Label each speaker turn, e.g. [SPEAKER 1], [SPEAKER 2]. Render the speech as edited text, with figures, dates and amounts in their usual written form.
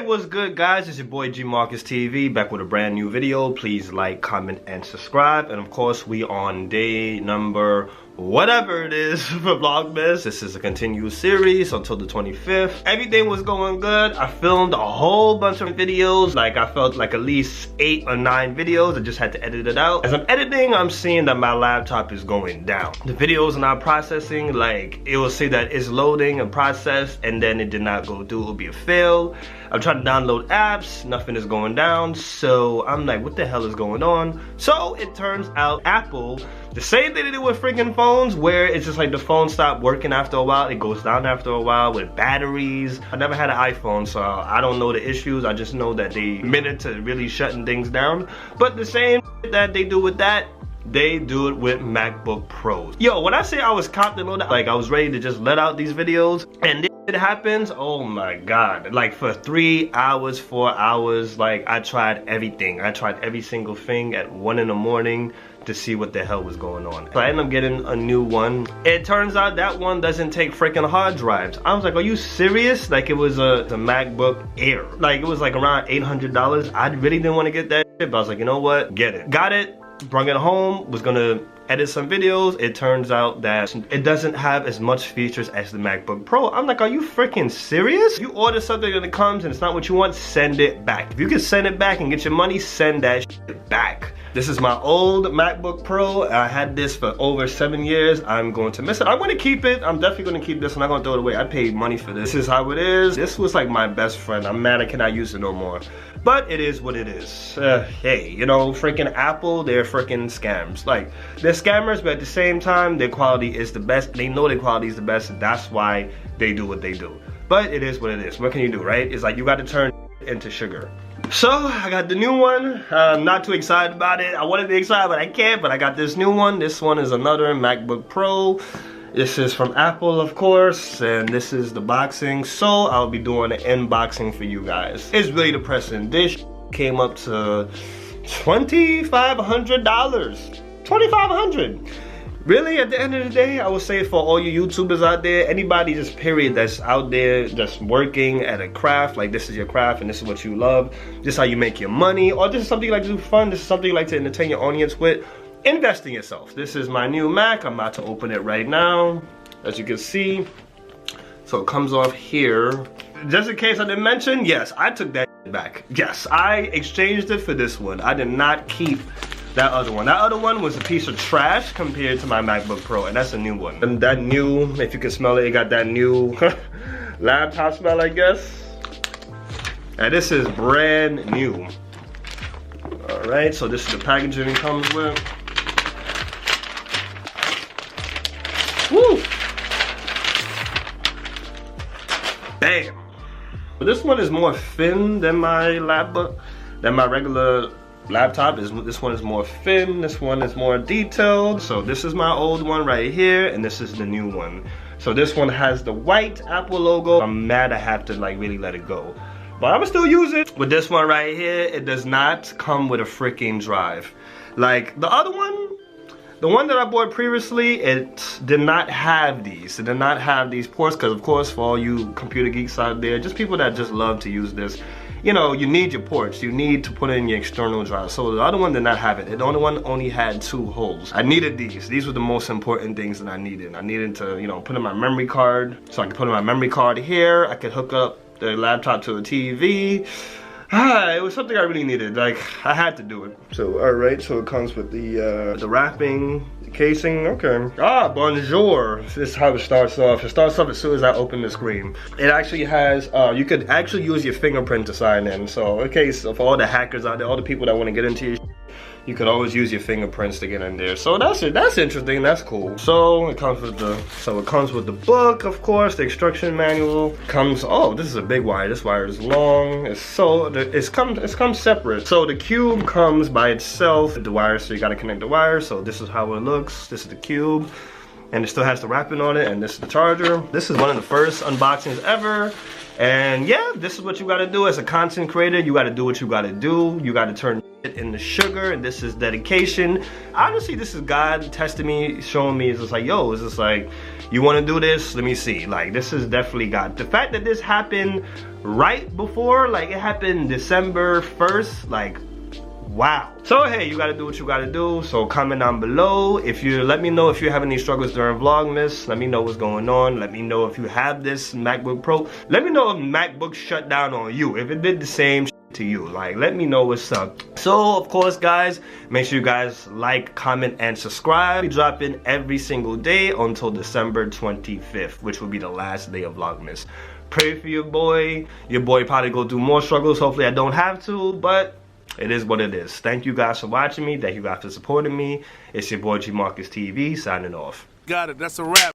[SPEAKER 1] what's good, guys? It's your boy G Marcus TV, back with a brand new video. Please like, comment, and subscribe. And of course, we on day number whatever it is for Vlogmas. This is a continuous series until the 25th. Everything was going good. I filmed a whole bunch of videos. Like, I felt like at least 8 or 9 videos. I just had to edit it out. As I'm editing, I'm seeing that my laptop is going down. The videos are not processing. Like, it will say that it's loading and processed, and then it did not go through. It will be a fail. I'm trying to download apps, nothing is going down. So I'm like, what the hell is going on? So it turns out Apple, the same thing they do with freaking phones, where it's just like the phone stopped working after a while, it goes down after a while with batteries. I never had an iPhone, so I don't know the issues. I just know that they admitted to really shutting things down. But the same that they do with that, they do it with MacBook Pros. Yo, when I say I was confident, like I was ready to just let out these videos, and it happens, oh my god. Like for 3 hours, 4 hours, like I tried everything. I tried every single thing at 1 in the morning to see what the hell was going on. So I ended up getting a new one. It turns out that one doesn't take freaking hard drives. I was like, are you serious? Like, it was the MacBook Air. Like, it was like around $800. I really didn't want to get that shit, but I was like, you know what? Get it. Got it. Brought it home, was gonna edit some videos. It turns out that it doesn't have as much features as the MacBook Pro. I'm like, are you freaking serious? You order something and it comes and it's not what you want, send it back. If you can send it back and get your money, send that shit back. This is my old MacBook Pro. I had this for over 7 years. I'm going to miss it. I'm going to keep it. I'm definitely going to keep this. I'm not going to throw it away. I paid money for this. This is how it is. This was like my best friend. I'm mad I cannot use it no more. But it is what it is. Hey, you know, freaking Apple, they're freaking scams. Like, they're scammers, but at the same time, their quality is the best. They know their quality is the best, and that's why they do what they do. But it is what it is. What can you do, right? It's like you got to turn into sugar. So I got the new one. I'm not too excited about it. I want to be excited, but I can't. But I got this new one. This one is another MacBook Pro. This is from Apple, of course, and this is the boxing. So I'll be doing an unboxing for you guys. It's really depressing. This came up to $2,500. $2,500. Really, at the end of the day, I would say for all you YouTubers out there, anybody just period that's out there just working at a craft, like this is your craft and this is what you love, this is how you make your money, or this is something you like to do for fun, this is something you like to entertain your audience with, invest in yourself. This is my new Mac. I'm about to open it right now, as you can see. So it comes off here. Just in case I didn't mention, yes, I took that back. Yes, I exchanged it for this one. I did not keep that other one. That other one was a piece of trash compared to my MacBook Pro, and that's a new one. And that new, if you can smell it, it got that new laptop smell, I guess. And this is brand new. Alright, so this is the packaging it comes with. Woo! Bam! This one is more thin than my regular laptop. This one is more thin, this one is more detailed. So this is my old one right here, and this is the new one. So this one has the white Apple logo. I'm mad I have to like really let it go, but I'm gonna still use it. With this one right here, it does not come with a freaking drive. Like the other one, the one that I bought previously, it did not have these. It did not have these ports, because of course for all you computer geeks out there, just people that just love to use this, you know, you need your ports. You need to put in your external drive. So the other one did not have it. The other one only had 2 holes. I needed these. These were the most important things that I needed. I needed to, you know, put in my memory card. So I could put in my memory card here. I could hook up the laptop to a TV. It was something I really needed. Like, I had to do it. So, alright, so it comes with the wrapping, the casing, okay. Ah, bonjour. This is how it starts off. It starts off as soon as I open the screen. It actually has, you could actually use your fingerprint to sign in. So, in case of all the hackers out there, all the people that want to get into your you could always use your fingerprints to get in there. So that's it. That's interesting. That's cool. So it comes with the book, of course, the instruction manual. Comes, oh, this is a big wire. This wire is long. It comes separate. So the cube comes by itself, the wire, so you gotta connect the wire. So this is how it looks. This is the cube. And it still has the wrapping on it, and this is the charger. This is one of the first unboxings ever. And yeah, this is what you gotta do as a content creator. You gotta do what you gotta do. You gotta turn in the sugar, and this is dedication. Honestly, this is God testing me, showing me, it's just like, yo, it's just like, you want to do this? Let me see. Like, this is definitely God. The fact that this happened right before, like, it happened December 1st, like, wow. So hey, you gotta do what you gotta do. So comment down below. If you let me know if you have any struggles during Vlogmas. Let me know what's going on. Let me know if you have this MacBook Pro. Let me know if MacBook shut down on you, if it did the same to you. Like, let me know what's up. So of course, guys, make sure you guys like, comment, and subscribe. We drop in every single day until December 25th, which will be the last day of Vlogmas. Pray for your boy. Your boy probably go through more struggles. Hopefully I don't have to, but it is what it is. Thank you guys for watching me. Thank you guys for supporting me. It's your boy G Marcus TV signing off.
[SPEAKER 2] Got it. That's a wrap.